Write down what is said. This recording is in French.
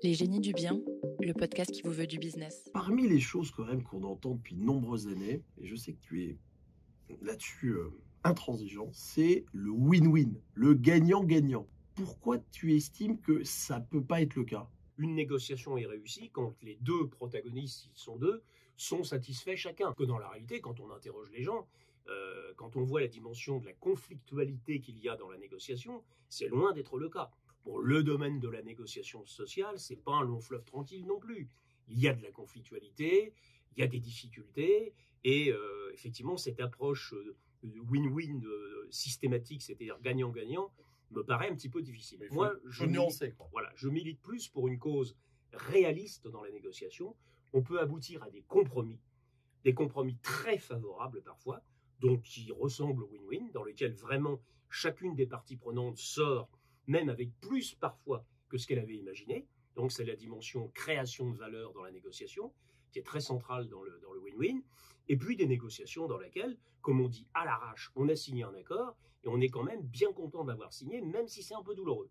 Les génies du bien, le podcast qui vous veut du business. Parmi les choses quand même qu'on entend depuis de nombreuses années, et je sais que tu es là-dessus intransigeant, c'est le win-win, le gagnant-gagnant. Pourquoi tu estimes que ça peut pas être le cas? Une négociation est réussie quand les deux protagonistes, s'ils sont deux, sont satisfaits chacun. Que dans la réalité, quand on interroge les gens, quand on voit la dimension de la conflictualité qu'il y a dans la négociation, c'est loin d'être le cas. Bon, le domaine de la négociation sociale, c'est pas un long fleuve tranquille non plus. Il y a de la conflictualité, il y a des difficultés, et effectivement, cette approche win-win systématique, c'est-à-dire gagnant-gagnant, me paraît un petit peu difficile. Moi, je nuancer, quoi. Voilà, je milite plus pour une cause réaliste dans la négociation. On peut aboutir à des compromis très favorables parfois, donc qui ressemblent au win-win, dans lesquels vraiment chacune des parties prenantes sort, même avec plus parfois que ce qu'elle avait imaginé. Donc c'est la dimension création de valeur dans la négociation, qui est très centrale dans le win-win. Et puis des négociations dans lesquelles, comme on dit à l'arrache, on a signé un accord et on est quand même bien content d'avoir signé, même si c'est un peu douloureux.